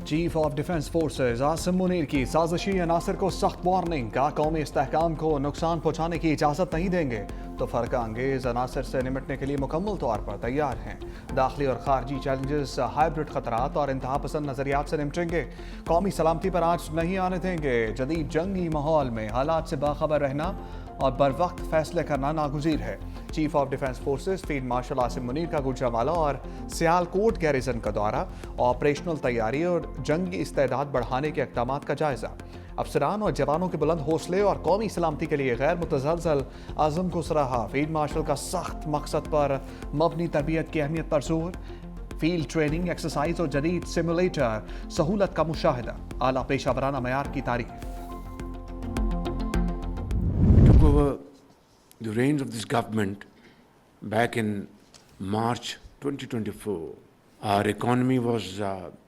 Chief of defence forces Asim Munir की साजिशी अनासर को सख्त वार्निंग का कौमी इस्तेहकाम को नुकसान पहुँचाने की इजाज़त नहीं देंगे तो फ़र्क अंगेज़ अनासर से निमटने के लिए मुकम्मल तौर पर तैयार हैं। दाखिली और खारजी चैलेंजेस, हाइब्रिड ख़तरात और इंतहा पसंद नज़रियात से निमटेंगे। कौमी सलामती पर आँच नहीं आने देंगे। जदीद जंगी माहौल में हालात से बाखबर रहना और बर वक्त फैसले करना नागुज़ीर है। Chief of defence forces field marshal Asim Munir का गुजरांवाला और सियालकोट गैरिजन का दौरा, ऑपरेशनल तैयारी और जंगी इस्तेदाद बढ़ाने के इक़दाम का जायज़ा। अफसरान और जवानों के बुलंद हौसले और कौमी सलामती के लिए गैर मुतज़लज़ल आज़म को सराहा। फील्ड मार्शल का सख्त मकसद पर मबनी तरबियत की अहमियत पर जोर। फील्ड ट्रेनिंग, एक्सरसाइज और जदीद सिमुलेटर सहूलत का मुशाहिदा। आला पेशा वराना मयार की तारीफ। Took over the reins of this government back in March 2024. Our economy was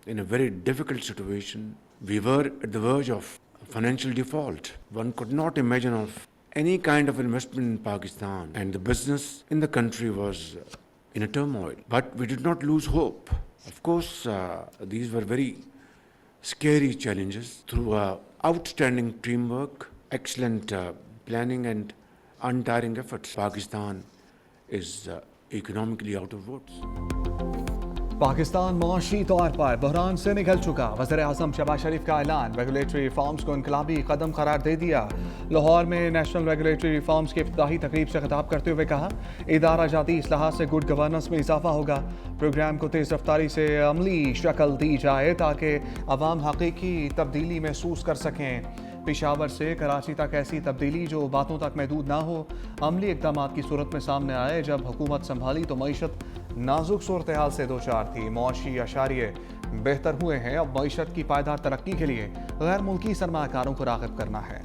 in a very difficult situation. We were at the verge of financial default. One could not imagine of any kind of investment in Pakistan, and the business in the country was in a turmoil. But we did not lose hope. Of course, these were very scary challenges. Through outstanding teamwork, excellent planning and untiring efforts, Pakistan is economically out of woods. Pakistan मुआशी तौर पर बहरान से निकल चुका। वज़ीर-ए-आज़म शहबाज शरीफ का ऐलान, regulatory reforms को इनकलाबी कदम करार दे दिया। लाहौर में नेशनल रेगुलेटरी रिफॉर्म्स की इफ्तिताही तकरीब से खिताब करते हुए कहा, इदारा जाती इस्लाहात से गुड गवर्नेंस में इजाफा होगा। प्रोग्राम को तेज़ रफ्तारी से अमली शक्ल दी जाए ताकि अवाम हकीकी तब्दीली महसूस कर सकें। पेशावर से कराची तक ऐसी तब्दीली जो बातों तक महदूद ना हो, अमली इक़दाम की सूरत में सामने आए। जब हुकूमत संभाली तो मईशत नाजुक सूरत हाल से दो चार थी। मुआशी अशारिये बेहतर हुए हैं। अब मईशत की पायदार तरक्की के लिए गैर मुल्की सरमाकारों को राग़िब करना है।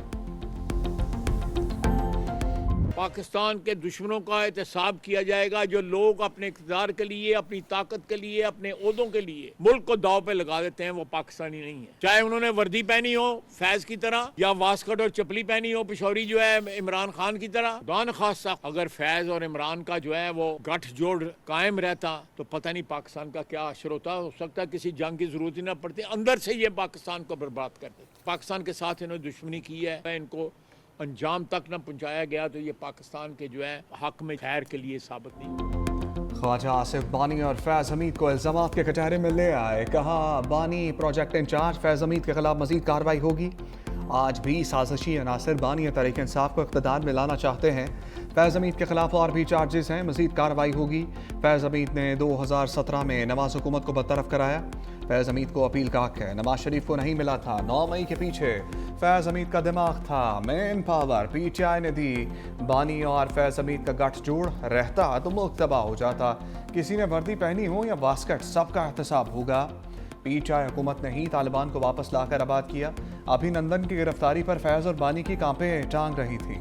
पाकिस्तान के दुश्मनों का एहतसाब किया जाएगा। जो लोग अपने इक़्तिदार के लिए, अपनी ताकत के लिए, अपने ओहदों के लिए मुल्क को दाव पे लगा देते हैं, वो पाकिस्तानी नहीं है। चाहे उन्होंने वर्दी पहनी हो फैज की तरह, या वास्कट और चपली पहनी हो पिशौरी जो है इमरान खान की तरह। दान खासा अगर फैज और इमरान का जो है वो गठजोड़ कायम रहता तो पता नहीं पाकिस्तान का क्या असर होता। हो सकता है किसी जंग की जरूरत ही ना पड़ती, अंदर से ये पाकिस्तान को बर्बाद कर देते। पाकिस्तान के साथ इन्होंने दुश्मनी की है, इनको अंजाम तक न पहुंचाया गया तो ये पाकिस्तान के जो है हक में खैर के लिए साबित नहीं। ख्वाजा आसिफ बानी और फैज़ हमीद को इल्ज़ामात के कटहरे में ले आए। कहा, बानी प्रोजेक्ट इंचार्ज, फैज़ हमीद के खिलाफ मजीद कार्रवाई होगी। आज भी साजिशी अनासर बानी तहरीक इंसाफ को इक़्तिदार में लाना चाहते हैं। फैज़ हमीद के खिलाफ और भी चार्जेस हैं, मजीद कार्रवाई होगी। फैज़ हमीद ने 2017 में नवाज हुकूमत को बरतरफ कराया। फैज़ हमीद को अपील का हक है, नवाज शरीफ को नहीं मिला था। 9 मई के पीछे फैज़ हमीद का दिमाग था, मेन पावर PTI ने दी। बानी और फैज़ हमीद का गठजोड़ रहता तो मुल्क तबाह हो जाता। किसी ने वर्दी पहनी हो या वास्कट, सबका एहतसाब होगा। PTI हुकूमत ने ही तालिबान को वापस लाकर आबाद किया। अभिनंदन की गिरफ्तारी पर फैज़ और बानी की कांपे टांग रही थी।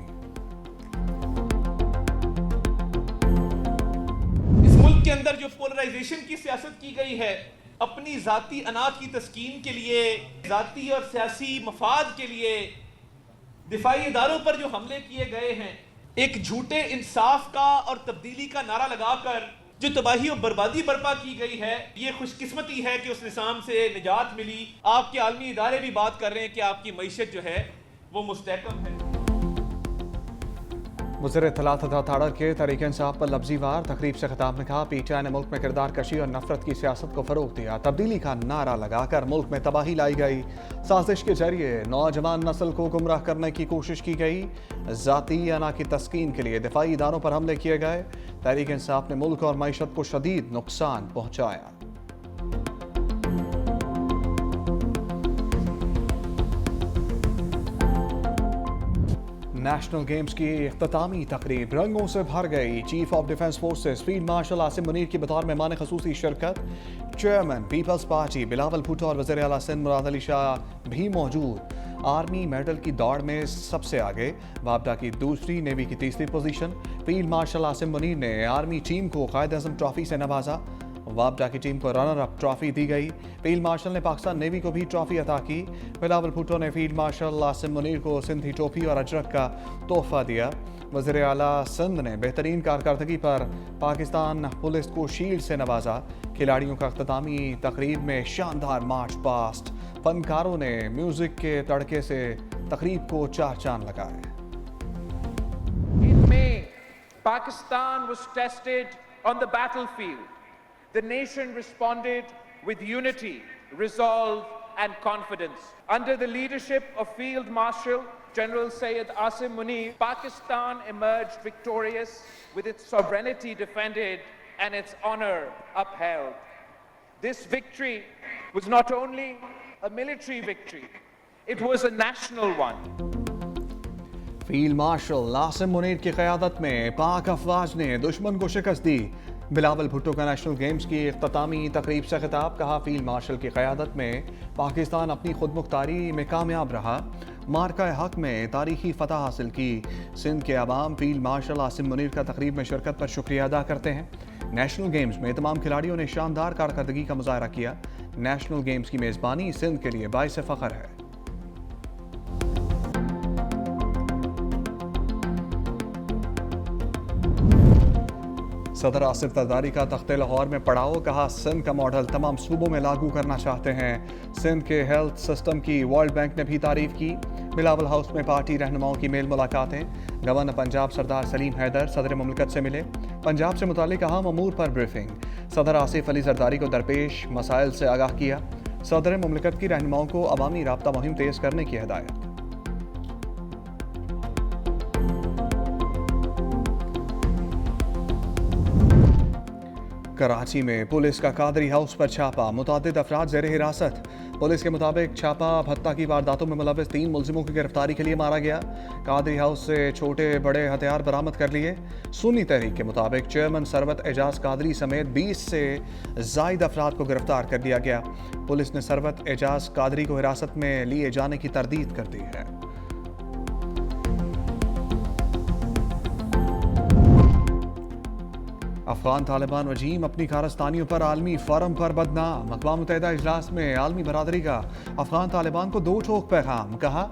इस मुल्क के अंदर जो पोलराइजेशन की सियासत की गई है, अपनी जाती अनाज की तस्कीन के लिए, जाती और सियासी मफाद के लिए दिफाई इदारों पर जो हमले किए गए हैं, एक झूठे इंसाफ का और तब्दीली का नारा लगाकर जो तबाही और बर्बादी बर्पा की गई है, ये खुशकिस्मती है कि उस निज़ाम से निजात मिली। आपके आलमी इदारे भी बात कर रहे हैं कि आपकी मईशत जो है वो मुस्तहकम है। वज़ीर इत्तलात थाड़र के तहरीक इंसाफ पर लफ्ज़ी वार तकरीब से खिताब में कहा, PTI ने मुल्क में किरदार कशी और नफरत की सियासत को फ़रोग़ दिया। तब्दीली का नारा लगाकर मुल्क में तबाही लाई गई। साजिश के जरिए नौजवान नस्ल को गुमराह करने की कोशिश की गई। ज़ाती अना की तस्कीन के लिए दिफाई इदारों पर हमले किए गए। तहरीक इंसाफ ने मुल्क और मईशत को शदीद नुकसान पहुँचाया। नेशनल गेम्स की इख्तितामी तकरीब रंगों से भर गई। Chief of defence forces field marshal Asim Munir की बतौर मेहमान खसूसी शिरकत। चेयरमैन पीपल्स पार्टी बिलावल भुट्टो और वज़ीर आला सिंध मुराद अली शाह भी मौजूद। आर्मी मेडल की दौड़ में सबसे आगे, वापडा की दूसरी, नेवी की तीसरी position. Field marshal Asim Munir ने आर्मी टीम को कायद-ए-आज़म ट्रॉफी से नवाजा। वापडा की टीम को रनर अप ट्रॉफी दी गई। फील्ड मार्शल ने पाकिस्तान नेवी को भी ट्रॉफी अता की। बिलावल भुट्टो ने फील्ड मार्शल आसिम मुनीर को सिंधी टोपी और अजरक का तोहफा दिया। वज़ीर आला सिंध ने बेहतरीन कारकर्दगी पर पाकिस्तान पुलिस को शील्ड से नवाजा। खिलाड़ियों का अख्तामी तकरीब में शानदार मार्च पास्ट। फनकारों ने म्यूजिक के तड़के से तकरीब को चार चांद लगाए। In May, Pakistan was tested on the battlefield. The nation responded with unity, resolve, and confidence. Under the leadership of Field Marshal General Syed Asim Munir, Pakistan emerged victorious with its sovereignty defended and its honor upheld. This victory was not only a military victory, it was a national one. Field marshal Asim Munir की क़यादत में पाक अफवाज ने दुश्मन को शिकस्त दी। बिलावल भुट्टो का national games की इख्तितामी तकरीब से खिताब। कहा, फील्ड मार्शल की क़यादत में पाकिस्तान अपनी खुद मुख्तारी में कामयाब रहा। मार्का हक में तारीखी फतह हासिल की। सिंध के अवाम फील्ड मार्शल आसिम मुनीर का तकरीब में शिरकत पर शुक्रिया अदा करते हैं। नेशनल गेम्स में तमाम खिलाड़ियों ने शानदार कारकर्दगी का मुजाहरा किया। नेशनल गेम्स की मेज़बानी सिंध के लिए बाइस फ़ख्र है। सदर आसिफ जरदारी का तख्ते लाहौर में पड़ाव। कहा, सिंध का मॉडल तमाम सूबों में लागू करना चाहते हैं। सिंध के हेल्थ सिस्टम की वर्ल्ड बैंक ने भी तारीफ की। बिलावल हाउस में पार्टी रहनुमाओं की मेल मुलाकातें। गवर्नर पंजाब सरदार सलीम हैदर सदर मुमलिकत से मिले। पंजाब से मुतालिक अहम अमूर पर ब्रीफिंग। सदर आसिफ अली जरदारी को दरपेश मसाइल से आगाह किया। सदर मुमलिकत की रहनुमाओं को अवामी राब्ता मुहिम तेज करने की हिदायत। कराची में पुलिस का कादरी हाउस पर छापा। मुतादिद अफराद ज़ेर हिरासत। पुलिस के मुताबिक छापा भत्ता की वारदातों में मुलविस 3 मुलजिमों की गिरफ्तारी के लिए मारा गया। कादरी हाउस से छोटे बड़े हथियार बरामद कर लिए। सुन्नी तहरीक के मुताबिक चेयरमैन सरवत एजाज कादरी समेत 20 से जायद अफराद को गिरफ्तार कर लिया गया। पुलिस ने सरवत एजाज कादरी को हिरासत में लिए जाने की तरदीद कर दी है। अफगान तालिबान रजीम अपनी कारस्तानियों पर आलमी फोरम पर बदनाम। अक़वाम मुत्तहिदा इजलास में आलमी बरादरी का अफगान तालिबान को 2 टोक पैगाम। कहा,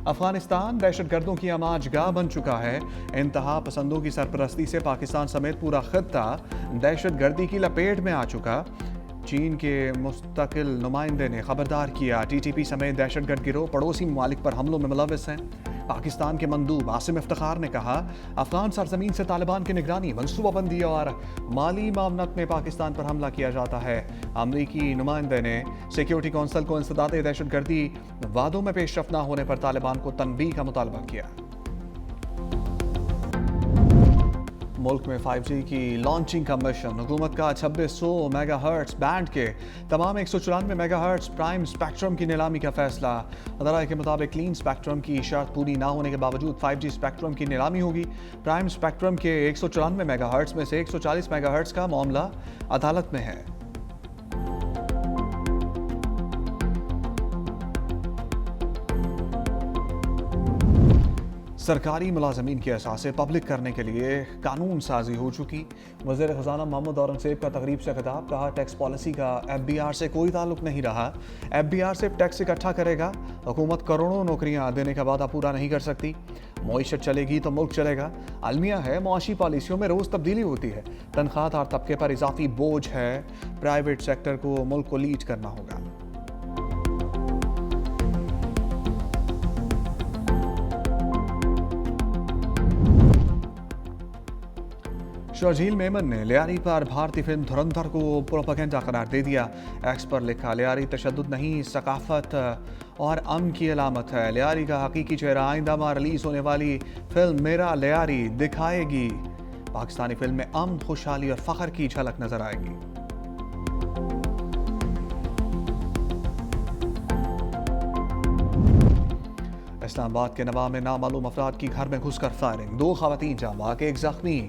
अफगानिस्तान दहशतगर्दों की आमाजगाह बन चुका है। इंतहा पसंदों की सरपरस्ती से पाकिस्तान समेत पूरा खित्ता दहशतगर्दी की लपेट में आ चुका। चीन के मुस्तकिल नुमाइंदे ने खबरदार किया, TTP समेत दहशतगर्द गिरोह पड़ोसी ममालिक पर हमलों में मुलविस हैं। पाकिस्तान के मंदूब आसिम इफ्तिखार ने कहा, अफगान सरजमीन से तालिबान की निगरानी, मनसूबाबंदी और माली मामनत में पाकिस्तान पर हमला किया जाता है। अमरीकी नुमाइंदे ने सिक्योरिटी कौंसिल को इंसदाद दहशतगर्दी वादों में पेशरफ न होने पर तालिबान को तनबीह का मुतालबा किया। मुल्क में 5G की लॉन्चिंग का मिशन। हुकूमत का 2600 मेगाहर्ट्ज बैंड के तमाम 194 मेगाहर्ट्ज प्राइम स्पेक्ट्रम की नीलामी का फैसला। अदारा के मुताबिक क्लीन स्पेक्ट्रम की शर्त पूरी ना होने के बावजूद 5G स्पेक्ट्रम की नीलामी होगी। प्राइम स्पेक्ट्रम के 194 मेगाहर्ट्ज में से 140 मेगाहर्ट्ज का मामला अदालत में है। सरकारी मुलाजमीन की असासे पब्लिक करने के लिए कानून साजी हो चुकी। वज़ीर ख़ज़ाना मोहम्मद औरंगज़ेब का तकरीब से खिताब। कहा, टैक्स पॉलिसी का FBR से कोई ताल्लुक नहीं रहा। FBR सिर्फ टैक्स इकट्ठा करेगा। हुकूमत करोड़ों नौकरियां देने का वादा पूरा नहीं कर सकती। मईशत चलेगी तो मुल्क चलेगा। अलमिया है, मुआशी पॉलिसियों में रोज़ तब्दीली होती है। तनख्वाहदार तबके पर इजाफी बोझ है। प्राइवेट सेक्टर को मुल्क को लीड करना होगा। शर्जील मेमन ने लियारी पर भारतीय फिल्म धुरंधर को प्रोपेगेंडा करार दे दिया। एक्स पर लिखा, लियारी तशद्दुद नहीं, सकाफत और अमन की अलामत है। लियारी का हकीकी चेहरा आइंदा माह रिलीज होने वाली फिल्म मेरा लियारी दिखाएगी। पाकिस्तानी फिल्म में अमन, खुशहाली और फख्र की झलक नजर आएगी। इस्लामाबाद के नवा में नामालूम अफराद की घर में घुसकर फायरिंग। 2 खवातीन जाँ बाग, 1 जख्मी।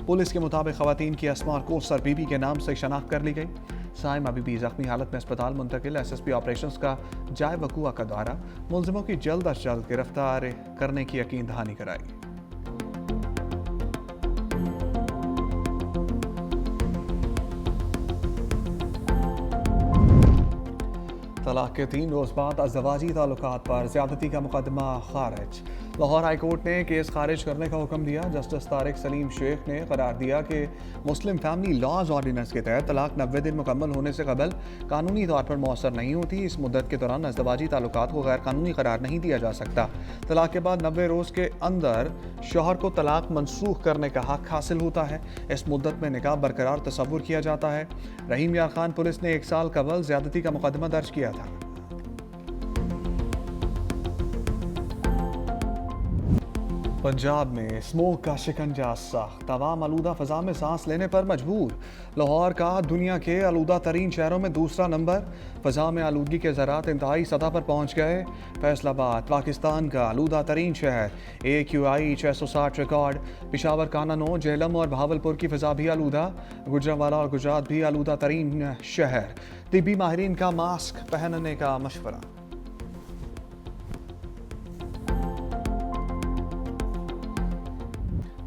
पुलिस के मुताबिक खवातीन की अस्मा कोसर बीबी के नाम से शनाख्त कर ली गई। साइमा बीबी जख्मी हालत में अस्पताल मुंतकिल। SSP ऑपरेशंस का जाए वकूआ का दौरा। मुलजिमों की जल्द अज जल्द गिरफ्तार करने की यकीन दहानी कराई। तलाक के 3 रोज़ बाद अज़वाजी ताल्लुकात पर ज़्यादती का मुकदमा खारिज। लाहौर हाई कोर्ट ने केस खारिज करने का हुक्म दिया। जस्टिस तारिक सलीम शेख ने करार दिया कि मुस्लिम फैमिली लॉज ऑर्डिनेंस के तहत तलाक 90 दिन मुकम्मल होने से कबल कानूनी तौर पर मौसर नहीं होती। इस मुद्दत के दौरान अज़दवाजी ताल्लुकात को गैर कानूनी करार नहीं दिया जा सकता। तलाक के बाद 90 रोज़ के अंदर शौहर को तलाक मनसूख करने का हक हासिल होता है। इस मुद्दत में निकाह बरकरार तसव्वुर किया जाता है। रहीम यार खान पुलिस ने 1 साल कबल ज्यादती का मुकदमा दर्ज किया था। पंजाब में स्मोक का शिकंजा सख्त, तवाम आलूदा फ़ज़ा में सांस लेने पर मजबूर। लाहौर का दुनिया के आलूदा तरीन शहरों में दूसरा नंबर। फ़ज़ा में आलूदगी के ज़रात इंतहाई सतह पर पहुँच गए। फैसलाबाद पाकिस्तान का आलूदा तरीन शहर, AQI 660 रिकॉर्ड। पिशावर, काननो, जेहलम और भावलपुर की फ़ज़ा भी आलूदा। गुजरांवाला और गुजरात भी आलूदा तरीन शहर। तिब्बी माहिरीन का मास्क पहनने का मशवरा।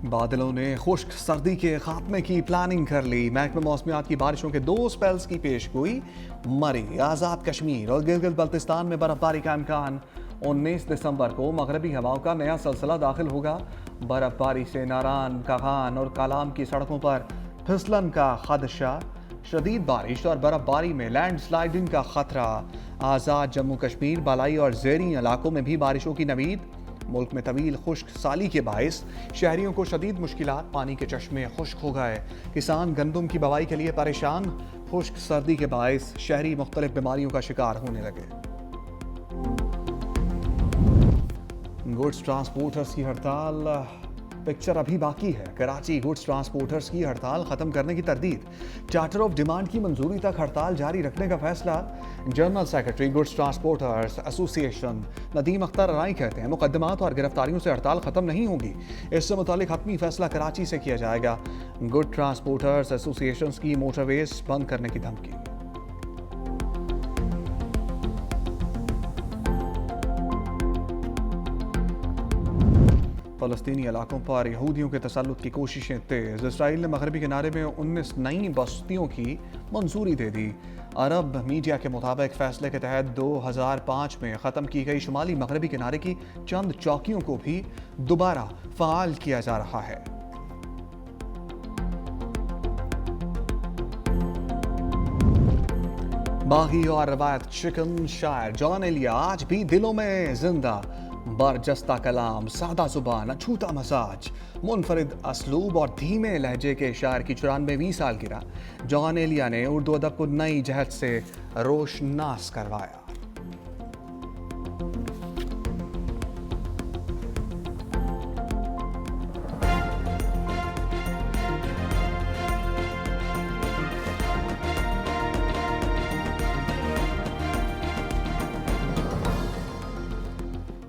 बादलों ने खुश्क सर्दी के खात्मे की प्लानिंग कर ली। महकमा मौसमियात की बारिशों के 2 स्पेल्स की पेशगोई। मरी, आज़ाद कश्मीर और गिलगित बल्तिस्तान में बर्फबारी का इम्कान। 19 दिसंबर को मगरबी हवाओं का नया सिलसिला दाखिल होगा। बर्फबारी से नारान, कागान और कालाम की सड़कों पर फिसलन का खदशा। शदीद बारिश और बर्फबारी में लैंडस्लाइडिंग का खतरा। आज़ाद जम्मू कश्मीर, बालाई और ज़ेरी इलाकों में भी बारिशों की नवीद। मुल्क में तवील खुश्क साली के बायस शहरियों को शदीद मुश्किलात, पानी के चश्मे खुश्क हो गए। किसान गंदम की बवाई के लिए परेशान। खुश्क सर्दी के बायस शहरी मुख्तलिफ बीमारियों का शिकार होने लगे। गुड्स ट्रांसपोर्टर्स की हड़ताल, पिक्चर अभी बाकी है। कराची गुड्स ट्रांसपोर्टर्स की हड़ताल खत्म करने की तरदीद। चार्टर ऑफ डिमांड की मंजूरी तक हड़ताल जारी रखने का फैसला। General secretary goods transporters association Nadeem Akhtar Rai कहते हैं मुकदमात और गिरफ्तारियों से हड़ताल खत्म नहीं होगी। इससे मुतालिक हतमी फैसला कराची से किया जाएगा। गुड ट्रांसपोर्टर्स एसोसिएशन की मोटरवेज बंद करने की धमकी। फ़लस्तीनी इलाकों पर यहूदियों के तसल्लुत की कोशिशें तेज़। इसराइल ने मगरबी किनारे में 19 नई बस्तियों की मंजूरी दे दी। अरब मीडिया के मुताबिक फैसले के तहत 2005 में ख़त्म की गई शुमाली मगरबी किनारे की चंद चौकियों को भी दोबारा फ़ाल किया जा रहा है। बागी और रवायत चिकन शायर जॉन एलिया आज भी दिलों में जिंदा। बरजस्ता कलाम, सादा जुबान, अछूता मजाज, मुनफरिद असलूब और धीमे लहजे के शायर की 94वीं सालगिरह जॉन एलिया ने उर्दू अदब को नई जहत से रोशनास करवाया।